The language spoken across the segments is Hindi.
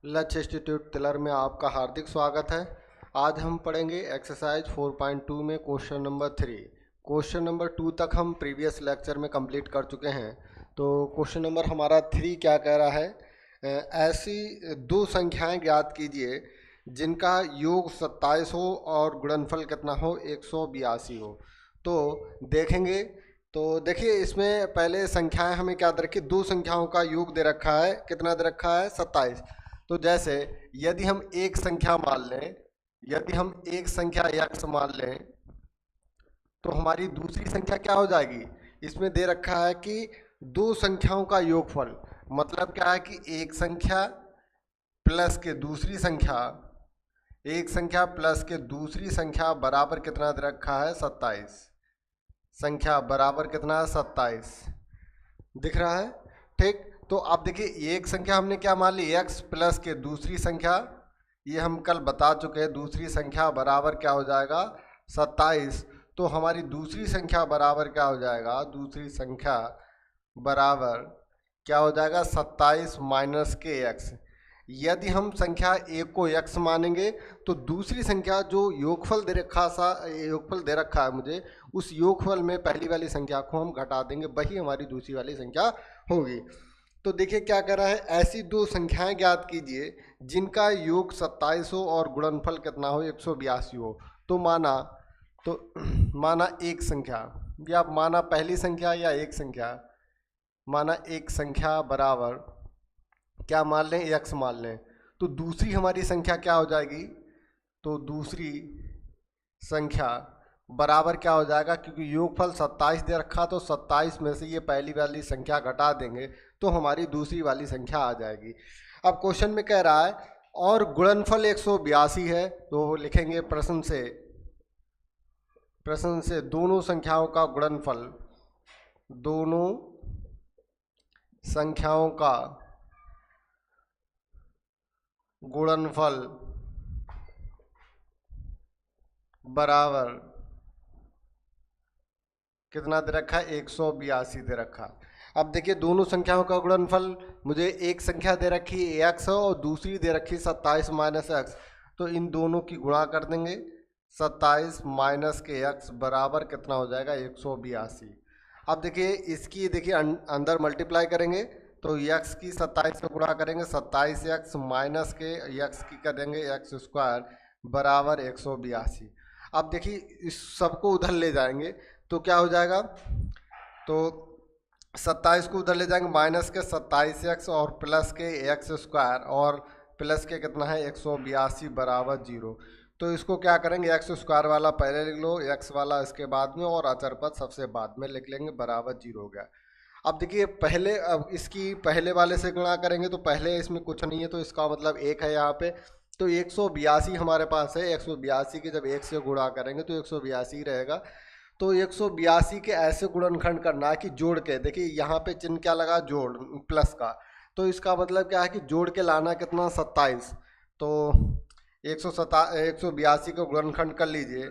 लक्ष्य इंस्टीट्यूट तिलर में आपका हार्दिक स्वागत है। आज हम पढ़ेंगे एक्सरसाइज 4.2 में क्वेश्चन नंबर 3। क्वेश्चन नंबर 2 तक हम प्रीवियस लेक्चर में कंप्लीट कर चुके हैं। तो क्वेश्चन नंबर हमारा 3 क्या कह रहा है, ऐसी दो संख्याएं ज्ञात कीजिए जिनका योग 27 हो और गुणनफल कितना हो, 182 हो। तो देखेंगे, तो देखिए इसमें पहले संख्याएं हमें क्या दे रखी, दो संख्याओं का योग दे रखा है, कितना दे रखा है, 27। तो जैसे यदि हम एक संख्या मान लें, यदि हम एक संख्या x मान लें, तो हमारी दूसरी संख्या क्या हो जाएगी। इसमें दे रखा है कि दो संख्याओं का योगफल, मतलब क्या है कि एक संख्या प्लस के दूसरी संख्या, एक संख्या प्लस के दूसरी संख्या बराबर कितना दे रखा है, 27। संख्या बराबर कितना है, 27 दिख रहा है। ठीक, तो आप देखिए एक संख्या हमने क्या मान ली, x प्लस के दूसरी संख्या, ये हम कल बता चुके हैं, दूसरी संख्या बराबर क्या हो जाएगा, 27। तो हमारी दूसरी संख्या बराबर क्या हो जाएगा, दूसरी संख्या बराबर क्या हो जाएगा, 27 माइनस के x। यदि हम संख्या एक को x मानेंगे तो दूसरी संख्या जो योगफल दे रखा है मुझे, उस योगफल में पहली वाली संख्या को हम घटा देंगे, वही हमारी दूसरी वाली संख्या होगी। तो देखिए क्या कर रहा है, ऐसी दो संख्याएं ज्ञात कीजिए जिनका योग 27 हो और गुणनफल कितना हो, 182 हो। तो माना एक संख्या, या माना पहली संख्या या एक संख्या, माना एक संख्या बराबर क्या मान लें, x मान लें। तो दूसरी हमारी संख्या क्या हो जाएगी, तो दूसरी संख्या बराबर क्या हो जाएगा, क्योंकि योगफल 27 दे रखा, तो 27 में से ये पहली वाली संख्या घटा देंगे तो हमारी दूसरी वाली संख्या आ जाएगी। अब क्वेश्चन में कह रहा है और गुणनफल 182 है, तो लिखेंगे प्रश्न से दोनों संख्याओं का गुणनफल, दोनों संख्याओं का गुणनफल बराबर कितना दे रखा है, 182 दे रखा। अब देखिए दोनों संख्याओं का गुणनफल, मुझे एक संख्या दे रखी है x और दूसरी दे रखी 27 माइनस एक्स, तो इन दोनों की गुणा कर देंगे, 27 माइनस के x बराबर कितना हो जाएगा, 182। अब देखिए इसकी अंदर मल्टीप्लाई करेंगे तो x की 27 से गुणा करेंगे, 27x माइनस के x की करेंगे x स्क्वायर बराबर 182। अब देखिए इस सबको उधर ले जाएंगे तो क्या हो जाएगा, तो 27 को उधर ले जाएंगे, माइनस के 27x और प्लस के x स्क्वायर और प्लस के कितना है, 182 बराबर 0। तो इसको क्या करेंगे, x स्क्वायर वाला पहले लिख लो, x वाला इसके बाद में और अचर पद सबसे बाद में लिख लेंगे, बराबर 0 हो गया। अब देखिए अब इसकी पहले वाले से गुणा करेंगे तो पहले इसमें कुछ नहीं है, तो इसका मतलब 1 है यहाँ पे, तो 182 हमारे पास है। 182 की जब 1 से गुणा करेंगे तो 182 रहेगा। तो 182 के ऐसे गुणनखंड करना है कि जोड़ के, देखिए यहाँ पे चिन्ह क्या लगा, जोड़ प्लस का, तो इसका मतलब क्या है कि जोड़ के लाना कितना, 27। तो 182 का गुणनखंड कर लीजिए,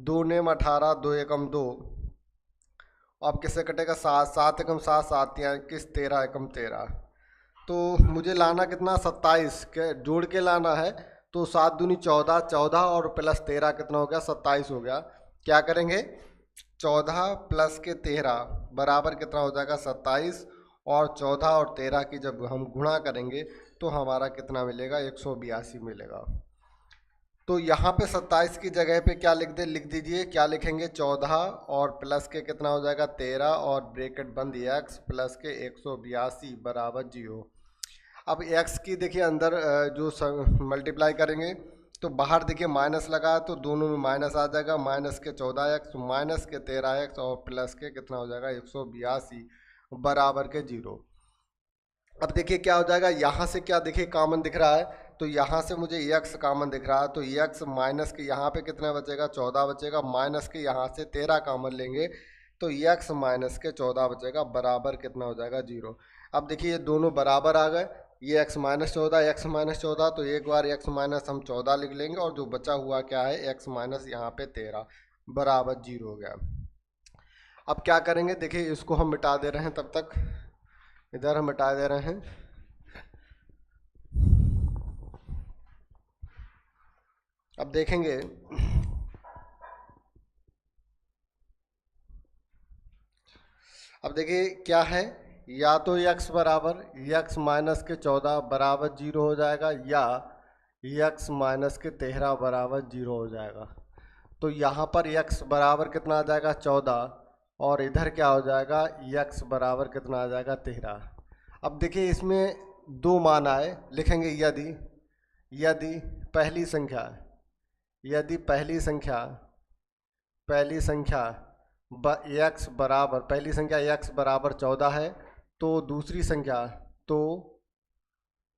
2 नेम 18, 2 एकम 2, अब किससे कटेगा, 7, 7 एकम 7, 7 21, 13 एकम 13। तो मुझे लाना कितना, 27 के जोड़ के लाना है, तो 7 दूनी 14, 14 और प्लस 13 कितना हो गया, 27 हो गया। क्या करेंगे, 14 प्लस के 13 बराबर कितना हो जाएगा, 27, और 14 और 13 की जब हम गुणा करेंगे तो हमारा कितना मिलेगा, 182 मिलेगा। तो यहाँ पे 27 की जगह पे क्या लिख दीजिए, क्या लिखेंगे, 14 और प्लस के कितना हो जाएगा, 13 और ब्रैकेट बंद x प्लस के 182 बराबर 0। अब x की देखिए अंदर जो मल्टीप्लाई करेंगे तो बाहर देखिए माइनस लगा, तो दोनों में माइनस आ जाएगा, माइनस के 14x माइनस के 13x और प्लस के कितना हो जाएगा, 182 बराबर के 0। अब देखिए क्या हो जाएगा, यहाँ से क्या देखिए कॉमन दिख रहा है, तो यहाँ से मुझे x कॉमन दिख रहा है, तो x माइनस के यहाँ पे कितना बचेगा, 14 बचेगा, माइनस के यहाँ से 13 कॉमन लेंगे तो x माइनस के 14 बचेगा, बराबर कितना हो जाएगा, 0। अब देखिए ये दोनों बराबर आ गए, ये x माइनस 14, x माइनस 14, तो एक बार x माइनस हम 14 लिख लेंगे और जो बचा हुआ क्या है, x माइनस यहाँ पे 13 बराबर 0 हो गया। अब क्या करेंगे, देखिए इसको हम मिटा दे रहे हैं, तब तक इधर हम मिटा दे रहे हैं। अब देखेंगे अब देखिए क्या है, या तो x बराबर x माइनस के 14 बराबर 0 हो जाएगा, या x माइनस के 13 बराबर 0 हो जाएगा। तो यहाँ पर x बराबर कितना आ जाएगा 14, और इधर क्या हो जाएगा x बराबर कितना आ जाएगा 13। अब देखिए इसमें दो मान आए, लिखेंगे यदि यदि पहली संख्या यदि पहली संख्या x बराबर पहली संख्या x बराबर 14 है, तो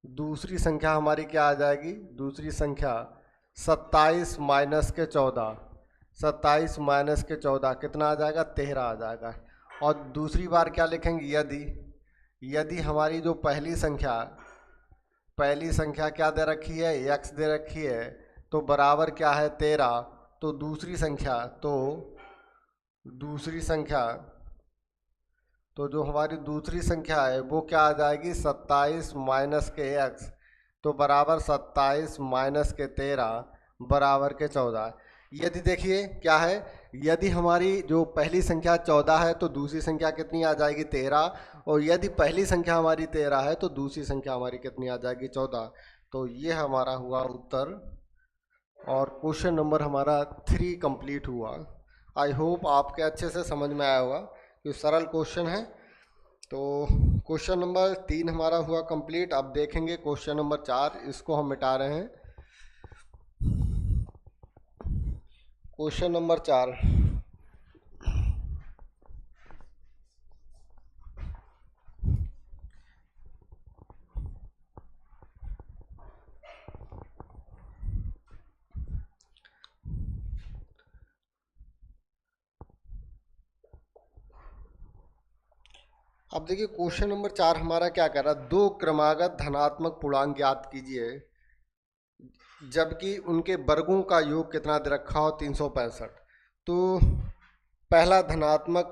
दूसरी संख्या हमारी क्या आ जाएगी, दूसरी संख्या 27 माइनस के 14 कितना आ जाएगा 13 आ जाएगा। और दूसरी बार क्या लिखेंगे, यदि हमारी जो पहली संख्या क्या दे रखी है, x दे रखी है, तो बराबर क्या है 13, तो दूसरी संख्या तो जो हमारी दूसरी संख्या है वो क्या आ जाएगी 27 माइनस के x, तो बराबर 27 माइनस के 13 बराबर के 14। यदि देखिए क्या है, यदि हमारी जो पहली संख्या 14 है तो दूसरी संख्या कितनी आ जाएगी 13, और यदि पहली संख्या हमारी 13 है तो दूसरी संख्या हमारी कितनी आ जाएगी 14। तो ये हमारा हुआ उत्तर, और क्वेश्चन नंबर हमारा 3 कंप्लीट हुआ। आई होप आपके अच्छे से समझ में आया होगा, ये सरल क्वेश्चन है। तो क्वेश्चन नंबर 3 हमारा हुआ कंप्लीट। अब देखेंगे क्वेश्चन नंबर 4, इसको हम मिटा रहे हैं। क्वेश्चन नंबर 4, अब देखिए क्वेश्चन नंबर 4 हमारा क्या कह रहा है, दो क्रमागत धनात्मक पूर्णांक ज्ञात कीजिए जबकि उनके वर्गों का योग कितना दे रखा हो 365। तो पहला धनात्मक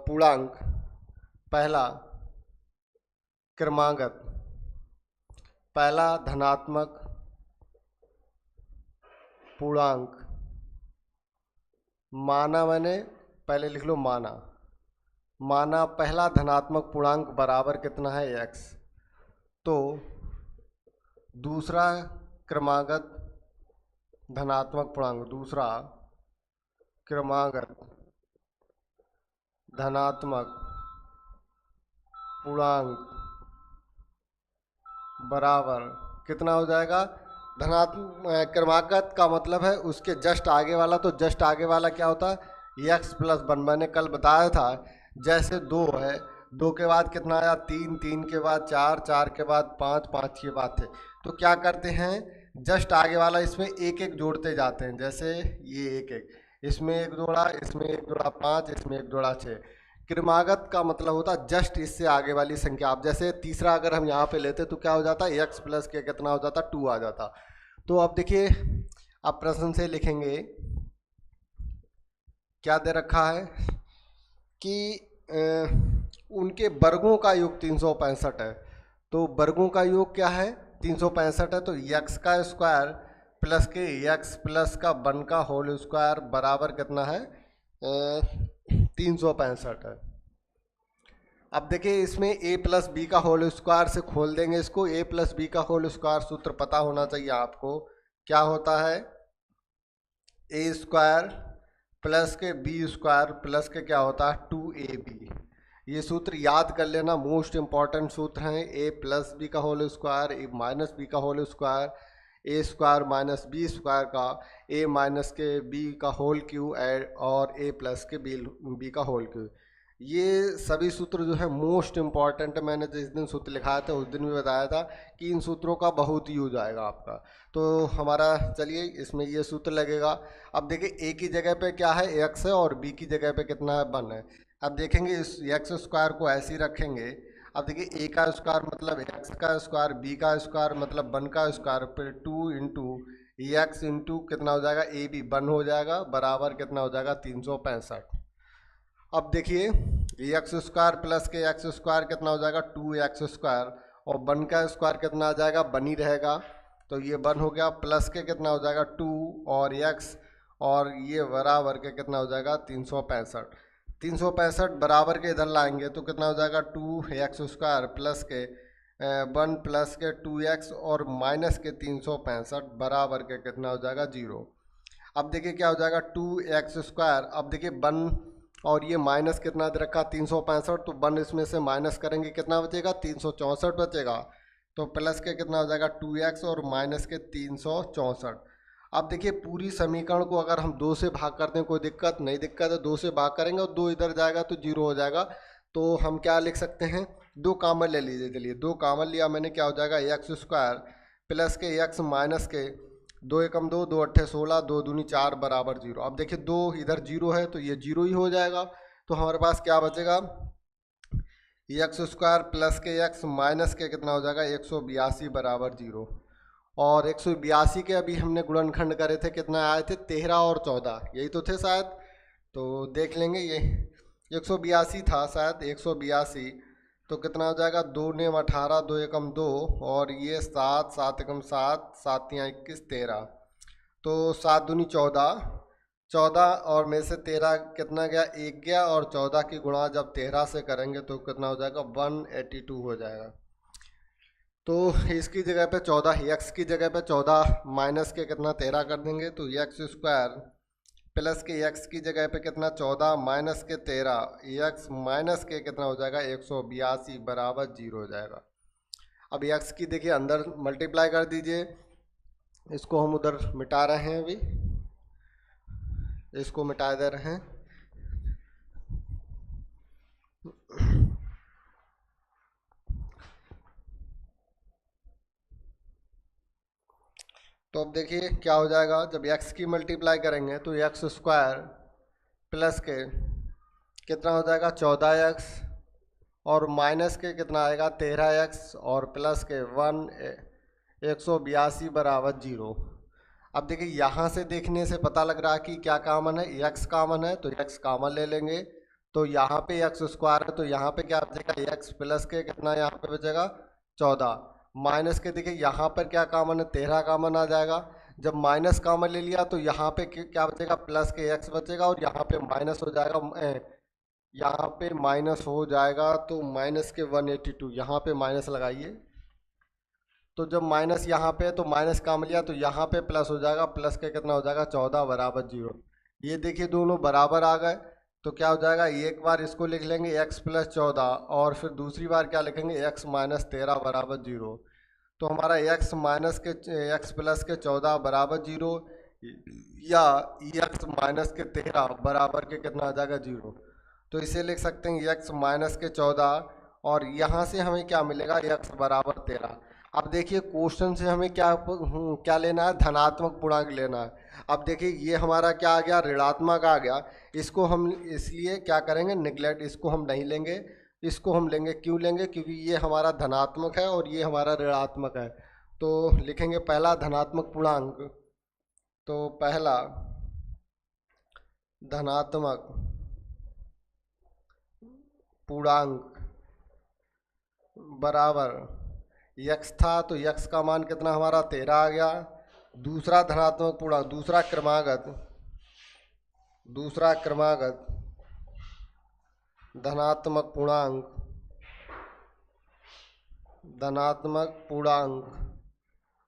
पूर्णांक, पहला क्रमागत, पहला धनात्मक पूर्णांक माना, मैंने पहले लिख लो माना पहला धनात्मक पूर्णांक बराबर कितना है x, तो दूसरा क्रमागत धनात्मक पूर्णांक बराबर कितना हो जाएगा, धनात्मक क्रमागत का मतलब है उसके जस्ट आगे वाला, तो जस्ट आगे वाला क्या होता है x+1। मैंने कल बताया था, जैसे 2 है, 2 के बाद कितना आया 3, 3 के बाद 4, 4 के बाद 5, 5 के बाद थे। तो क्या करते हैं, जस्ट आगे वाला इसमें एक एक जोड़ते जाते हैं, जैसे ये एक एक, इसमें एक जोड़ा, इसमें एक जोड़ा 5, इसमें एक जोड़ा 6। क्रमागत का मतलब होता है जस्ट इससे आगे वाली संख्या। आप जैसे तीसरा अगर हम यहाँ पे लेते तो क्या हो जाता, x प्लस के कितना हो जाता 2 आ जाता। तो अब देखिए, आप प्रश्न से लिखेंगे क्या दे रखा है कि उनके वर्गों का योग 365 है। तो वर्गों का योग क्या है 365 है, तो x का स्क्वायर प्लस के x प्लस का 1 का होल स्क्वायर बराबर कितना है 365 है। अब देखिए इसमें a प्लस बी का होल स्क्वायर से खोल देंगे इसको, a प्लस बी का होल स्क्वायर सूत्र पता होना चाहिए आपको, क्या होता है a स्क्वायर प्लस के बी स्क्वायर प्लस के क्या होता है 2ab। ये सूत्र याद कर लेना, मोस्ट इंपॉर्टेंट सूत्र हैं। a प्लस बी का whole square, a minus B का whole square, a square minus B square का a माइनस के b का होल क्यू और a प्लस के b का होल क्यू। ये सभी सूत्र जो है मोस्ट इम्पॉर्टेंट है। मैंने जिस दिन सूत्र लिखाया था उस दिन भी बताया था कि इन सूत्रों का बहुत यूज आएगा आपका। तो हमारा चलिए इसमें ये सूत्र लगेगा। अब देखिए a की जगह पे क्या है x है, और b की जगह पे कितना है 1 है। अब देखेंगे इस x स्क्वायर को ऐसे ही रखेंगे। अब देखिए a का स्क्वायर मतलब x का स्क्वायर, b का स्क्वायर मतलब 1 का स्क्वायर, फिर 2 इंटू एक्स इंटू कितना हो जाएगा ए बी 1 हो जाएगा, बराबर कितना हो जाएगा 365। अब देखिए एक्स स्क्वायर प्लस के एक्स स्क्वायर कितना हो जाएगा 2x स्क्वायर, और 1 का स्क्वायर कितना आ जाएगा 1 ही रहेगा, तो ये 1 हो गया, प्लस के कितना हो जाएगा 2 और x, और ये बराबर के कितना हो जाएगा 365। 365 बराबर के इधर लाएंगे तो कितना हो जाएगा 2x² प्लस के 1 प्लस के 2x और माइनस के 365 बराबर के कितना हो जाएगा 0। अब देखिए क्या हो जाएगा 2x²। अब देखिए 1 और ये माइनस कितना दे रखा 365, तो 1 इसमें से माइनस करेंगे कितना बचेगा 364 बचेगा। तो प्लस के कितना हो जाएगा 2x और माइनस के 364। अब देखिए पूरी समीकरण को अगर हम 2 से भाग करते हैं कोई दिक्कत नहीं, दिक्कत है 2 से भाग करेंगे और 2 इधर जाएगा तो 0 हो जाएगा। तो हम क्या लिख सकते हैं 2 कॉमन ले लीजिए। चलिए 2 कॉमन लिया मैंने, क्या हो जाएगा x² प्लस के x माइनस के 2 एकम 2, 2 अट्ठे 16, 2 दूनी 4 बराबर 0। अब देखिए 2 इधर 0 है तो ये 0 ही हो जाएगा। तो हमारे पास क्या बचेगा x² प्लस के x माइनस के कितना हो जाएगा 182 बराबर 0। और 182 के अभी हमने गुणनखंड करे थे, कितना आए थे 13 और 14, यही तो थे शायद। तो देख लेंगे, ये 182 था शायद 182। तो कितना हो जाएगा 2 नेम 18, 2 एकम 2 और ये 7, 7 एकम 7, 7 तियाँ 21, 13। तो 7 दूनी 14, 14 और में से 13 कितना गया 1 गया, और 14 की गुणा जब 13 से करेंगे तो कितना हो जाएगा 182 हो जाएगा। तो इसकी जगह पे 14, x की जगह पे 14 माइनस के कितना 13 कर देंगे तो x² प्लस के x की जगह पे कितना 14 माइनस के 13, x माइनस के कितना हो जाएगा 182 बराबर 0 हो जाएगा। अब x की देखिए अंदर मल्टीप्लाई कर दीजिए, इसको हम उधर मिटा रहे हैं, अभी इसको मिटा दे रहे हैं। तो अब देखिए क्या हो जाएगा, जब x की मल्टीप्लाई करेंगे तो x² प्लस के कितना हो जाएगा 14x और माइनस के कितना आएगा 13x और प्लस के 182 बराबर 0। अब देखिए यहाँ से देखने से पता लग रहा है कि क्या कॉमन है, x कॉमन है तो x कॉमन ले लेंगे। तो यहाँ पे x² है तो यहाँ पे क्या बचेगा x प्लस के कितना यहाँ पे बचेगा 14 माइनस के, देखिए यहाँ पर क्या कॉमन है 13 कॉमन आ जाएगा। जब माइनस कॉमन ले लिया तो यहाँ पे क्या बचेगा प्लस के x बचेगा और यहाँ पे माइनस हो जाएगा, यहाँ पे माइनस हो जाएगा तो माइनस के 182, यहाँ पे माइनस लगाइए। तो जब माइनस यहाँ पे तो माइनस काम लिया तो यहाँ पे प्लस हो जाएगा, प्लस के कितना हो जाएगा 14 बराबर 0। ये देखिए दोनों बराबर आ गए। तो क्या हो जाएगा, एक बार इसको लिख लेंगे x प्लस 14 और फिर दूसरी बार क्या लिखेंगे x माइनस 13 बराबर 0। तो हमारा x माइनस के x प्लस के 14 बराबर 0 या x माइनस के 13 बराबर के कितना आ जाएगा 0। तो इसे लिख सकते हैं x माइनस के 14 और यहाँ से हमें क्या मिलेगा x बराबर 13। अब देखिए क्वेश्चन से हमें क्या लेना है, धनात्मक पूर्णांक लेना है। अब देखिए ये हमारा क्या आ गया ऋणात्मक आ गया, इसको हम इसलिए क्या करेंगे नेग्लेक्ट, इसको हम नहीं लेंगे, इसको हम लेंगे। क्यों लेंगे, क्योंकि ये हमारा धनात्मक है और ये हमारा ऋणात्मक है। तो लिखेंगे पहला धनात्मक पूर्णांक, तो पहला धनात्मक पूर्णांक बराबर यक्स था तो यक्स का मान कितना हमारा 13 आ गया। दूसरा धनात्मक पूर्णांक, दूसरा क्रमागत धनात्मक पूर्णांक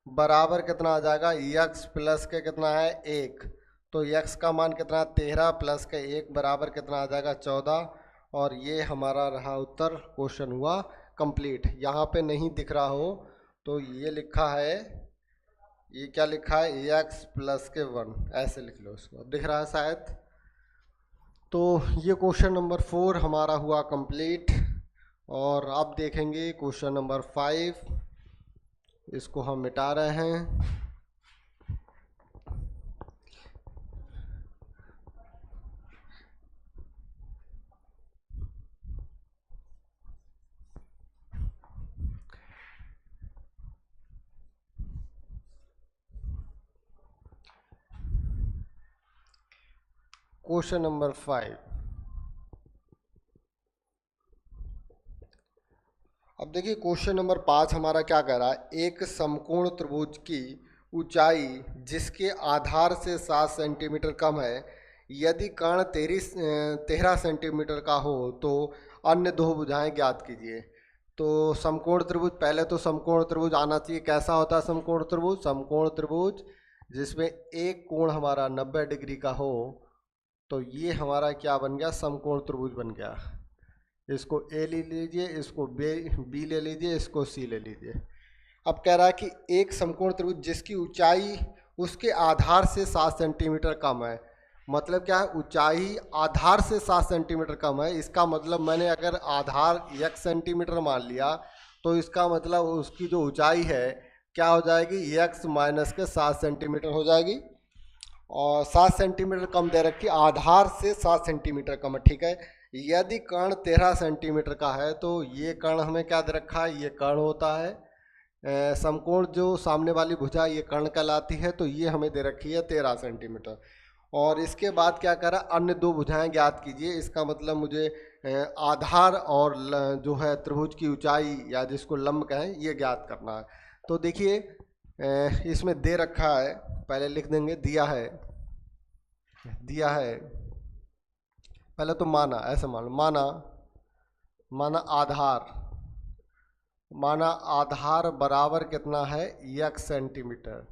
बराबर कितना आ जाएगा यक्स प्लस के कितना है 1। तो यक्स का मान कितना 13 प्लस के 1 बराबर कितना आ जाएगा 14। और ये हमारा रहा उत्तर, क्वेश्चन हुआ कंप्लीट। यहाँ पे नहीं दिख रहा हो तो ये लिखा है, ये क्या लिखा है एक्स प्लस के 1, ऐसे लिख लो इसको, दिख रहा है शायद। तो ये क्वेश्चन नंबर 4 हमारा हुआ कंप्लीट। और अब देखेंगे क्वेश्चन नंबर 5, इसको हम मिटा रहे हैं। क्वेश्चन नंबर 5, अब देखिए क्वेश्चन नंबर 5 हमारा क्या कह रहा है, एक समकोण त्रिभुज की ऊंचाई जिसके आधार से 7 सेंटीमीटर कम है, यदि कर्ण 13 सेंटीमीटर का हो तो अन्य दो भुजाएं ज्ञात कीजिए। तो समकोण त्रिभुज, पहले तो समकोण त्रिभुज आना चाहिए। कैसा होता है समकोण त्रिभुज? समकोण त्रिभुज जिसमें एक कोण हमारा 90 डिग्री का हो, तो ये हमारा क्या बन गया? समकोण त्रिभुज बन गया। इसको ए ले लीजिए, इसको बी ले लीजिए, इसको सी ले लीजिए। अब कह रहा है कि एक समकोण त्रिभुज जिसकी ऊंचाई उसके आधार से 7 सेंटीमीटर कम है। मतलब क्या है? ऊंचाई आधार से 7 सेंटीमीटर कम है। इसका मतलब मैंने अगर आधार 1 सेंटीमीटर मान लिया तो इसका मतलब उसकी जो ऊंचाई है क्या हो जाएगी? x माइनस के 7 सेंटीमीटर हो जाएगी। और 7 सेंटीमीटर कम दे रखी, आधार से 7 सेंटीमीटर कम है, ठीक है। यदि कर्ण 13 सेंटीमीटर का है तो ये कर्ण हमें क्या दे रखा है? ये कर्ण होता है। समकोण जो सामने वाली भुजा ये कर्ण कहलाती है, तो ये हमें दे रखी है 13 सेंटीमीटर। और इसके बाद क्या करा? अन्य दो भुजाएं ज्ञात कीजिए। इसका मतलब मुझे आधार और जो है त्रिभुज की ऊंचाई या जिसको लंब कहें ये ज्ञात करना है। तो देखिए इसमें दे रखा है, पहले लिख देंगे, दिया है। पहले तो माना, ऐसे माना आधार बराबर कितना है? 1 सेंटीमीटर।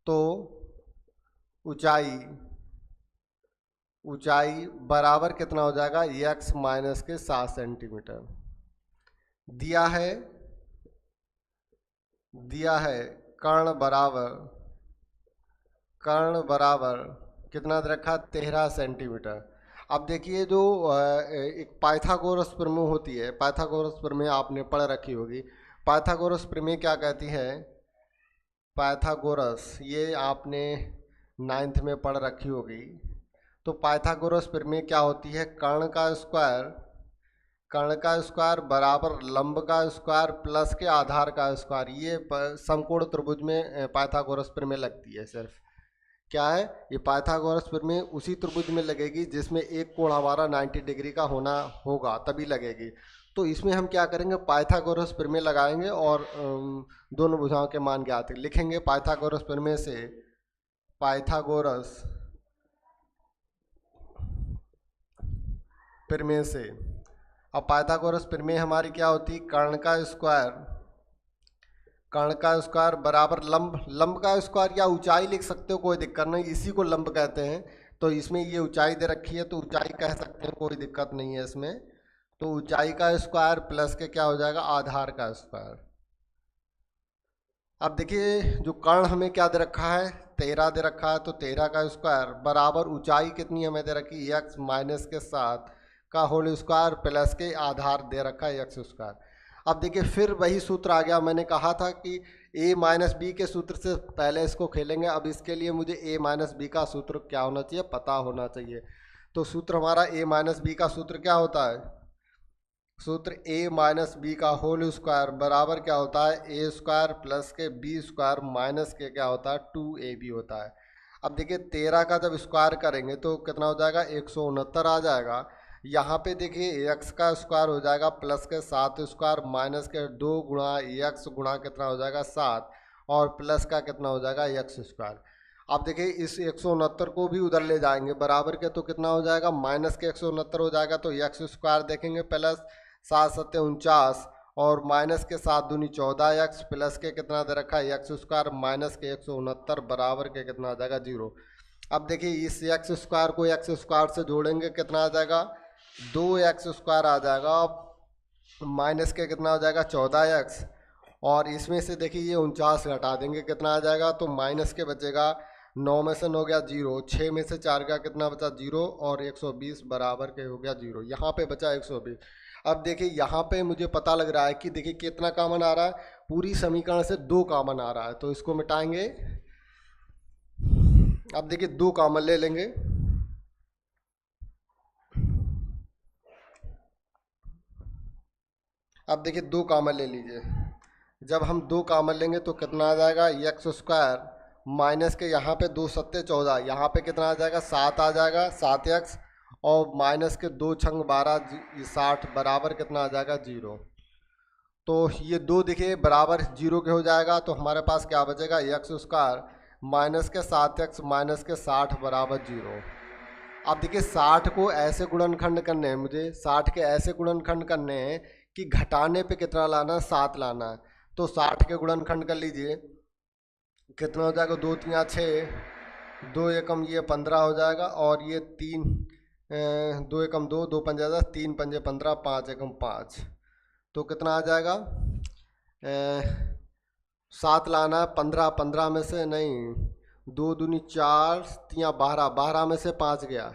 तो ऊंचाई बराबर कितना हो जाएगा? x माइनस के 7 सेंटीमीटर। दिया है कर्ण बराबर कितना दे रखा? 13 सेंटीमीटर। अब देखिए जो एक पाइथागोरस प्रमेय होती है, पाइथागोरस प्रमेय आपने पढ़ रखी होगी। पाइथागोरस प्रमेय क्या कहती है? पाइथागोरस ये आपने 9th में पढ़ रखी होगी। तो पाइथागोरस प्रमेय क्या होती है? कर्ण का स्क्वायर बराबर लंब का स्क्वायर प्लस के आधार का स्क्वायर। ये समकोण त्रिभुज में पाइथागोरस प्रमेय लगती है। सिर्फ क्या है ये? पाइथागोरस प्रमेय उसी त्रिभुज में लगेगी जिसमें एक कोण हमारा 90 डिग्री का होगा, तभी लगेगी। तो इसमें हम क्या करेंगे? पाइथागोरस प्रमेय लगाएंगे और दोनों भुजाओं के मान ज्ञात लिखेंगे। पाइथागोरस प्रमेय से अब पाइथागोरस प्रमेय हमारी क्या होती? कर्ण का स्क्वायर बराबर लंब का स्क्वायर, या ऊंचाई लिख सकते हो, कोई दिक्कत नहीं, इसी को लंब कहते हैं। तो इसमें ये ऊंचाई दे रखी है तो ऊंचाई कह सकते हैं, कोई दिक्कत नहीं है इसमें। तो ऊंचाई का स्क्वायर प्लस के क्या हो जाएगा? आधार का स्क्वायर। अब देखिए जो कर्ण हमें क्या दे रखा है? 13 दे रखा है। तो 13 का स्क्वायर बराबर ऊंचाई कितनी हमें दे रखी? x माइनस के 7 का होल स्क्वायर प्लस के आधार दे रखा है x स्क्वायर। अब देखिए फिर वही सूत्र आ गया। मैंने कहा था कि a माइनस बी के सूत्र से पहले इसको खेलेंगे। अब इसके लिए मुझे a माइनस बी का सूत्र क्या होना चाहिए? पता होना चाहिए। तो सूत्र हमारा a माइनस बी का सूत्र क्या होता है? सूत्र a माइनस बी का होल स्क्वायर बराबर क्या होता है? a स्क्वायर प्लस के b स्क्वायर माइनस के क्या होता है? 2ab होता है। अब देखिए 13 का जब स्क्वायर करेंगे तो कितना हो जाएगा? 169 आ जाएगा। यहाँ पे देखिए x का स्क्वायर हो जाएगा प्लस के 7 स्क्वायर माइनस के 2 गुणा x गुणा कितना हो जाएगा? 7, और प्लस का कितना हो जाएगा? x square. अब देखिए इस 169 को भी उधर ले जाएंगे बराबर के, तो कितना हो जाएगा? माइनस के 169 हो जाएगा। तो x स्क्वायर देखेंगे प्लस 7 सत्ते 49 और माइनस के 7 दूनी 14x प्लस के कितना दे रखा है? x स्क्वायर माइनस के 169 बराबर के कितना आ जाएगा? 0। अब देखिए इस x स्क्वायर को x स्क्वायर से जोड़ेंगे, कितना आ जाएगा? 2x स्क्वायर आ जाएगा। अब माइनस के कितना हो जाएगा? 14x, और इसमें से देखिए ये 49 घटा देंगे, कितना आ जाएगा? तो माइनस के बचेगा 9 में से 9 गया 0, 6 में से 4 गया कितना बचा? 0, और 120 बराबर के हो गया 0। यहाँ पे बचा 120। अब देखिए यहाँ पे मुझे पता लग रहा है कि देखिए कितना कॉमन आ रहा है? पूरी समीकरण से 2 कॉमन आ रहा है, तो इसको मिटाएंगे। अब देखिए 2 कॉमन ले लेंगे। अब देखिए 2 कॉमन ले लीजिए। जब हम 2 कॉमन लेंगे तो कितना आ जाएगा? x स्क्वायर माइनस के यहाँ पे 2 सत्ते 14, यहाँ पे कितना आ जाएगा? 7 आ जाएगा, 7x, और माइनस के 2 छंग 12 60 बराबर कितना आ जाएगा? 0। तो ये दो देखिए बराबर जीरो के हो जाएगा, तो हमारे पास क्या बचेगा, एक्स स्क्वायर माइनस के 7x माइनस के 60 बराबर जीरो। अब देखिए 60 को ऐसे गुणनखंड करने हैं, मुझे 60 के ऐसे गुणनखंड करने हैं कि घटाने पे कितना लाना है, 7 लाना है। तो 60 के गुणनखंड कर लीजिए, कितना हो जाएगा, 2 3 6, 2 एकम ये 15 हो जाएगा, और ये 3 2 एकम 2, 2 पंजे 10, 3 पंजे 15, 5 एकम 5, तो कितना आ जाएगा, 7 लाना है, 15, 15 में से नहीं, 2 दूनी 4, 3 12, 12 में से 5 गया,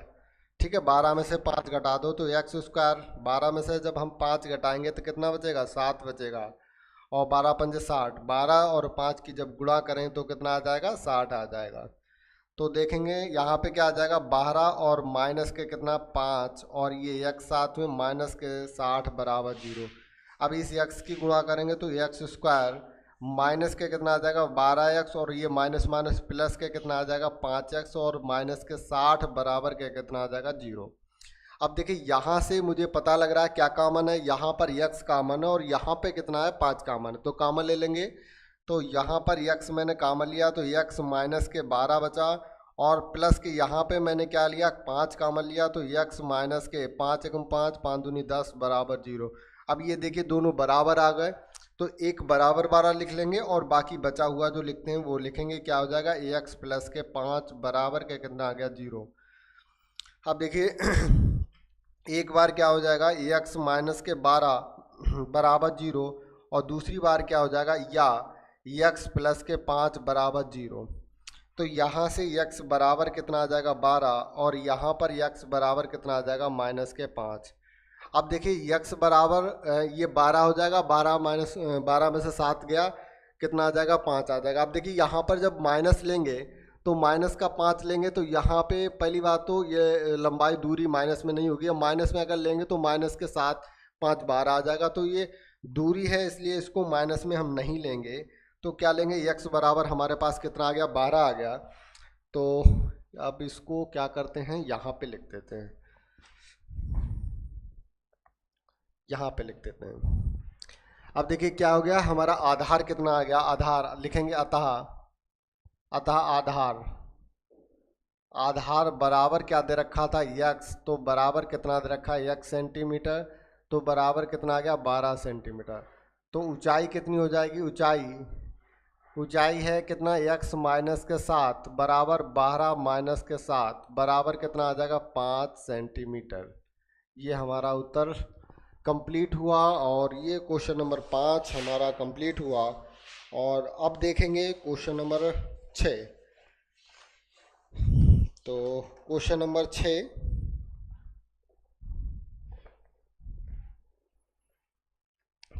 ठीक है, 12 में से 5 घटा दो तो एक्स स्क्वायर, 12 में से जब हम 5 घटाएंगे तो कितना बचेगा, 7 बचेगा, और 12 पंजे 60, 12 और 5 की जब गुणा करें तो कितना आ जाएगा, 60 आ जाएगा। तो देखेंगे यहाँ पे क्या आ जाएगा, 12 और माइनस के कितना 5, और ये एक्स साथ में माइनस के 60 बराबर जीरो। अब इस एक्स की गुणा करेंगे तो एक्स स्क्वायर माइनस के कितना आ जाएगा, 12x, और ये माइनस माइनस प्लस के कितना आ जाएगा, 5x, और माइनस के 60 बराबर के कितना आ जाएगा, जीरो। अब देखिए यहाँ से मुझे पता लग रहा है क्या कॉमन है, यहाँ पर x कॉमन है और यहाँ पे कितना है, 5 कॉमन है, तो कॉमन ले लेंगे। तो यहाँ पर x मैंने कॉमन लिया तो x माइनस के 12 बचा, और प्लस के यहाँ पे मैंने क्या लिया, 5 कॉमन लिया तो x माइनस के 5 एकम 5, 5 दूनी 10 बराबर जीरो। अब ये देखिए दोनों बराबर आ गए, तो एक बराबर 12 लिख लेंगे और बाकी बचा हुआ जो लिखते हैं वो लिखेंगे, क्या हो जाएगा, x प्लस के 5 बराबर के कितना आ गया, जीरो। अब देखिए एक बार क्या हो जाएगा, x माइनस के 12 बराबर जीरो, और दूसरी बार क्या हो जाएगा, या x प्लस के 5 बराबर जीरो। तो यहाँ से x बराबर कितना आ जाएगा, 12, और यहाँ पर x बराबर कितना आ जाएगा, माइनस के 5। अब देखिए x बराबर ये 12 हो जाएगा, 12 माइनस 12 में से 7 गया, कितना आ जाएगा, 5 आ जाएगा। अब देखिए यहाँ पर जब माइनस लेंगे तो माइनस का 5 लेंगे, तो यहाँ पे पहली बात तो ये लंबाई दूरी माइनस में नहीं होगी, माइनस में अगर लेंगे तो माइनस के 7 5 12 आ जाएगा, तो ये दूरी है इसलिए इसको माइनस में हम नहीं लेंगे। तो क्या लेंगे, x बराबर हमारे पास कितना आ गया, 12 आ गया। तो अब इसको क्या करते हैं, यहाँ पे लिख देते हैं, यहाँ पे लिख देते हैं। अब देखिए क्या हो गया, हमारा आधार कितना आ गया, आधार लिखेंगे अतः, अतः आधार, आधार बराबर क्या दे रखा था, x, तो बराबर कितना दे रखा है, x सेंटीमीटर, तो बराबर कितना आ गया, 12 सेंटीमीटर। तो ऊंचाई कितनी हो जाएगी, ऊंचाई है कितना, x माइनस के 7 बराबर 12 माइनस के 7 बराबर कितना आ जाएगा, 5 सेंटीमीटर। ये हमारा उत्तर कंप्लीट हुआ, और ये क्वेश्चन नंबर 5 हमारा कंप्लीट हुआ। और अब देखेंगे क्वेश्चन नंबर 6। तो क्वेश्चन नंबर 6,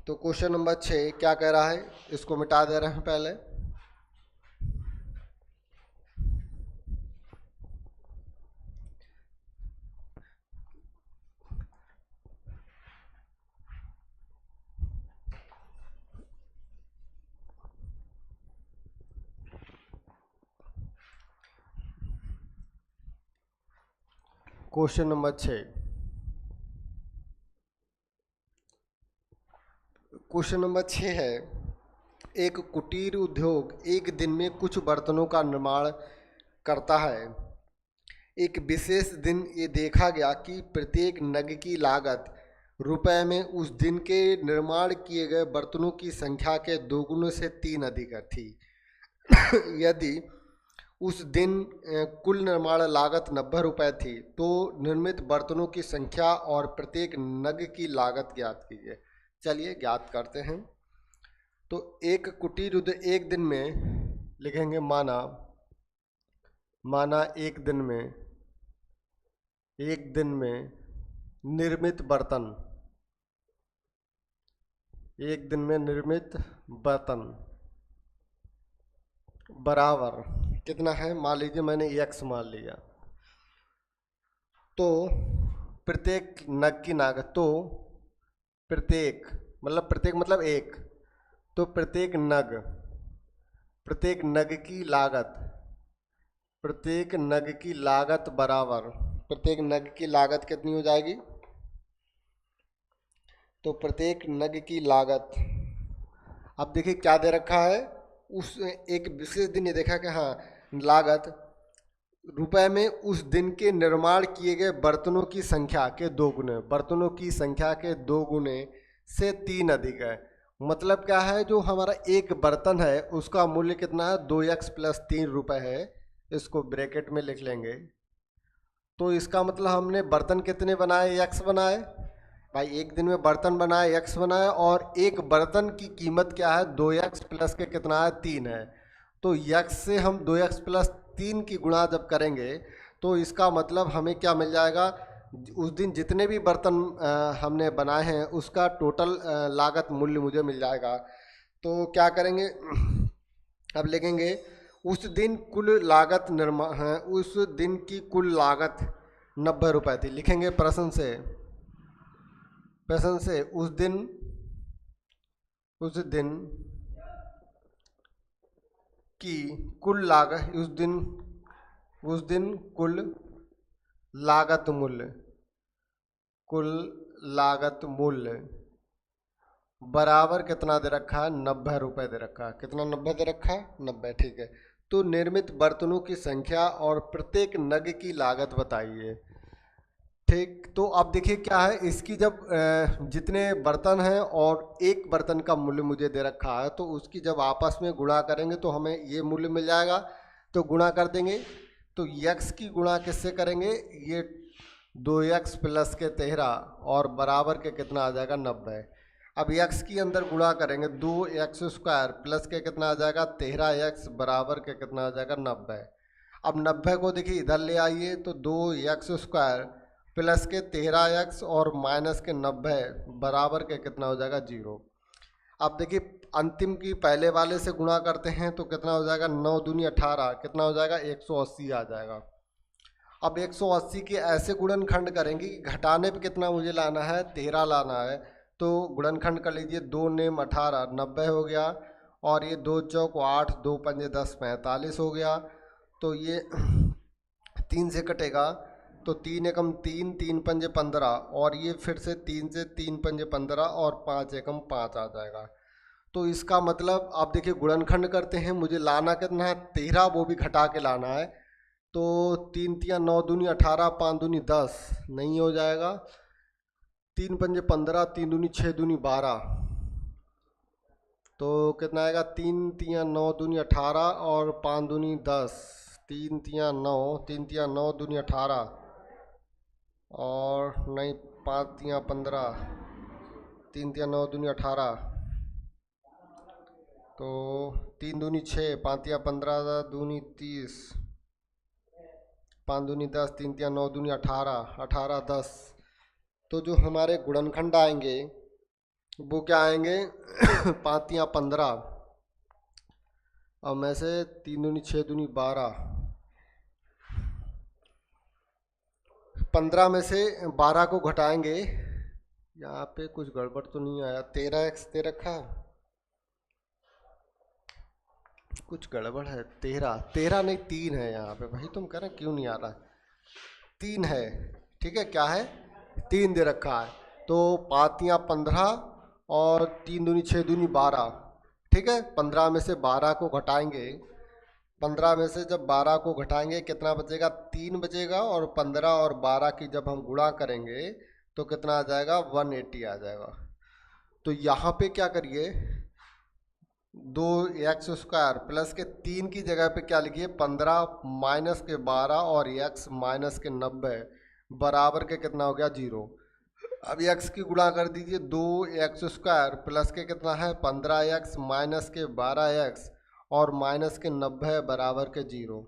तो क्वेश्चन नंबर 6 क्या कह रहा है, इसको मिटा दे रहे हैं पहले। क्वेश्चन नंबर 6, क्वेश्चन नंबर 6 है, एक कुटीर उद्योग एक दिन में कुछ बर्तनों का निर्माण करता है। एक विशेष दिन ये देखा गया कि प्रत्येक नग की लागत रुपए में उस दिन के निर्माण किए गए बर्तनों की संख्या के 2 गुने से 3 अधिक थी। यदि उस दिन कुल निर्माण लागत 90 रुपये थी, तो निर्मित बर्तनों की संख्या और प्रत्येक नग की लागत ज्ञात कीजिए। चलिए ज्ञात करते हैं। तो एक कुटीर उद्योग एक दिन में लिखेंगे, माना एक दिन में निर्मित बर्तन, एक दिन में निर्मित बर्तन बराबर कितना है, मान लीजिए मैंने x मान लिया, तो प्रत्येक नग की लागत, तो प्रत्येक मतलब एक, तो प्रत्येक नग की लागत बराबर, प्रत्येक नग की लागत कितनी हो जाएगी, तो प्रत्येक नग की लागत अब देखिए क्या दे रखा है, उस एक विशेष दिन ये देखा कि हाँ लागत रुपए में उस दिन के निर्माण किए गए बर्तनों की संख्या के 2 गुने, बर्तनों की संख्या के 2 गुने से 3 अधिक है। मतलब क्या है, जो हमारा एक बर्तन है उसका मूल्य कितना है, 2x प्लस 3 रुपये है। इसको ब्रैकेट में लिख लेंगे। तो इसका मतलब हमने बर्तन कितने बनाए, x बनाए। भाई एक दिन में बर्तन बनाए, x बनाए, और एक बर्तन की कीमत क्या है, 2x प्लस के कितना है, 3 है। तो x से हम 2x प्लस 3 की गुणा जब करेंगे तो इसका मतलब हमें क्या मिल जाएगा, उस दिन जितने भी बर्तन हमने बनाए हैं उसका टोटल लागत मूल्य मुझे मिल जाएगा। तो क्या करेंगे, अब लिखेंगे उस दिन कुल लागत उस दिन की कुल लागत 90 रुपये थी। लिखेंगे प्रश्न से उस दिन की कुल लागत, उस दिन कुल लागत मूल्य बराबर कितना दे रखा है, 90 रुपये दे रखा है। कितना 90 दे रखा है, 90, ठीक है। तो निर्मित बर्तनों की संख्या और प्रत्येक नग की लागत बताइए। ठीक, तो अब देखिए क्या है, इसकी जब जितने बर्तन हैं और एक बर्तन का मूल्य मुझे दे रखा है तो उसकी जब आपस में गुणा करेंगे तो हमें ये मूल्य मिल जाएगा। तो गुणा कर देंगे, तो x की गुणा किससे करेंगे, ये 2x प्लस के 13 और बराबर के कितना आ जाएगा, 90। अब x की अंदर गुणा करेंगे, 2x स्क्वायर प्लस के कितना आ जाएगा, 13x बराबर के कितना आ जाएगा, 90। अब 90 को देखिए इधर ले आइए, तो 2x स्क्वायर प्लस के 13x और माइनस के 90 बराबर के कितना हो जाएगा, 0। अब देखिए अंतिम की पहले वाले से गुणा करते हैं तो कितना हो जाएगा, 9 दूनी 18, कितना हो जाएगा, 180 आ जाएगा। अब 180 के ऐसे गुणनखंड करेंगे कि घटाने पे कितना मुझे लाना है, 13 लाना है। तो गुणनखंड कर लीजिए, 2 नेम 18, 90 हो गया, और ये 2 चौक 8, 2 पंजे 10, 45 हो गया। तो ये 3 से कटेगा, तो 3 एकम 3, 3 पंजे 15, और ये फिर से 3 से 3 पंजे 15 और 5 एकम 5 आ जाएगा। तो इसका मतलब आप देखिए गुणनखंड करते हैं, मुझे लाना कितना है, 13, वो भी घटा के लाना है। तो 3 तिया 9 दूनी 18, 5 दूनी 10, नहीं हो जाएगा। 3 पंजे 15, 3 दूनी 6 दूनी 12, तो कितना आएगा, 3 तिया 9 दूनी 18 और 5 दूनी 10, 3 तिया 9, 3 तिया 9 दूनी 18 और नहीं 5 तिया 15, 3 तिया 9 दूनी 18, तो 3 दूनी 6, 5 तिया 15 दूनी 30, 5 दूनी 10, 3 तिया 9 दूनी 18, 18 10। तो जो हमारे गुणनखंड आएंगे वो क्या आएंगे, 5 तिया 15 और में से 3 दूनी 6 दूनी 12, 15 में से 12 को घटाएंगे, यहाँ पे कुछ गड़बड़ तो नहीं आया, 13x दे रखा, कुछ गड़बड़ है, 13 नहीं 3 है यहाँ पे। भाई तुम कह रहे क्यों नहीं आ रहा, 3 है, ठीक है, क्या है, 3 दे रखा है। तो 5 तिया 15 और 3 दूनी 6 दूनी 12, ठीक है। 15 में से 12 को घटाएंगे, 15 में से जब 12 को घटाएंगे कितना बचेगा, 3 बचेगा, और 15 और 12 की जब हम गुणा करेंगे तो कितना आ जाएगा, 180 आ जाएगा। तो यहाँ पे क्या करिए, 2x स्क्वायर प्लस के 3 की जगह पे क्या लिखिए, 15 माइनस के 12 और x माइनस के 90 बराबर के कितना हो गया, 0। अब x की गुणा कर दीजिए, 2x स्क्वायर प्लस के कितना है, 15x माइनस के 12x और माइनस के 90 बराबर के 0।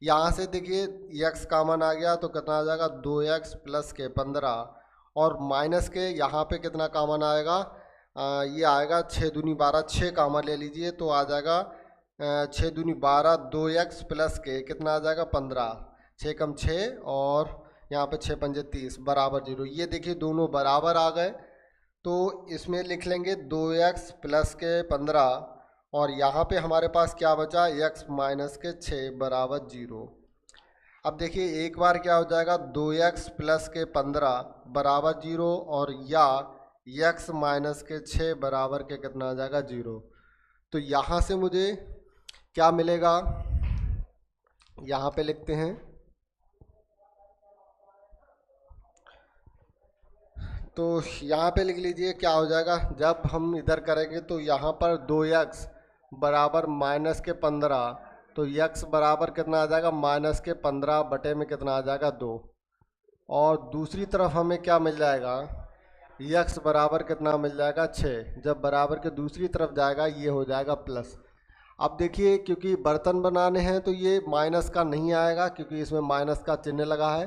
यहाँ से देखिए x कॉमन आ गया तो कितना आ जाएगा, 2x प्लस के 15 और माइनस के यहाँ पे कितना कॉमन आएगा, ये आएगा 6 दूनी 12, 6 कॉमन ले लीजिए तो आ जाएगा 6 दूनी 12, 2x प्लस के कितना आ जाएगा, 15, 6 कम 6 और यहाँ पे 6 पंजे 30 बराबर 0। ये देखिए दोनों बराबर आ गए, तो इसमें लिख लेंगे 2x प्लस के 15 और यहाँ पे हमारे पास क्या बचा, x माइनस के 6 बराबर 0। अब देखिए एक बार क्या हो जाएगा, 2x प्लस के 15 बराबर 0 और या x माइनस के 6 बराबर के कितना आ जाएगा, 0। तो यहाँ से मुझे क्या मिलेगा, यहाँ पे लिखते हैं। तो यहाँ पे लिख लीजिए क्या हो जाएगा, जब हम इधर करेंगे तो यहाँ पर 2x बराबर -15, तो x बराबर कितना आ जाएगा, -15 बटे में कितना आ जाएगा 2। और दूसरी तरफ हमें क्या मिल जाएगा, x बराबर कितना मिल जाएगा 6। जब बराबर के दूसरी तरफ जाएगा ये हो जाएगा प्लस। अब देखिए क्योंकि बर्तन बनाने हैं तो ये माइनस का नहीं आएगा, क्योंकि इसमें माइनस का चिन्ह लगा है,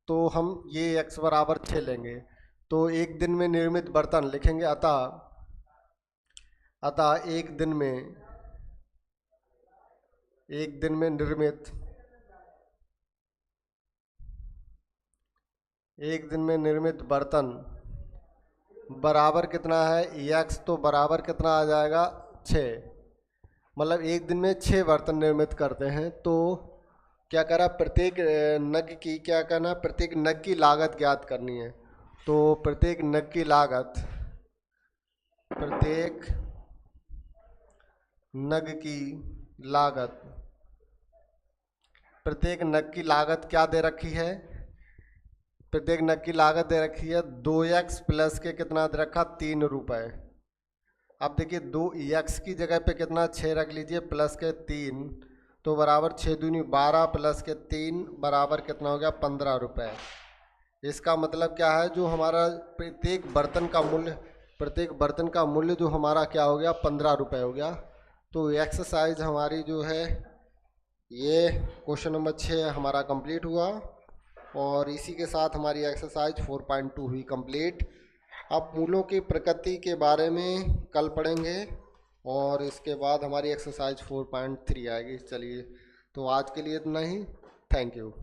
तो हम ये x बराबर 6 लेंगे। तो एक दिन में निर्मित बर्तन लिखेंगे, अतः एक दिन में निर्मित बर्तन बराबर कितना है, x तो बराबर कितना आ जाएगा 6। मतलब एक दिन में 6 बर्तन निर्मित करते हैं। तो क्या करा, प्रत्येक नग की लागत ज्ञात करनी है। तो प्रत्येक नग की लागत क्या दे रखी है, प्रत्येक नग की लागत दे रखी है 2x प्लस के कितना दे रखा, 3 रुपये। अब देखिए 2x की जगह पे कितना 6 रख लीजिए, प्लस के 3, तो बराबर 6 दूनी 12 प्लस के 3 बराबर कितना हो गया, 15 रुपये। इसका मतलब क्या है, जो हमारा प्रत्येक बर्तन का मूल्य जो हमारा क्या हो गया, 15 रुपये हो गया। तो एक्सरसाइज हमारी जो है ये क्वेश्चन नंबर 6 हमारा कंप्लीट हुआ, और इसी के साथ हमारी एक्सरसाइज 4.2 हुई कंप्लीट। अब मूलों की प्रकृति के बारे में कल पढ़ेंगे, और इसके बाद हमारी एक्सरसाइज 4.3 आएगी। चलिए, तो आज के लिए इतना ही। Thank you.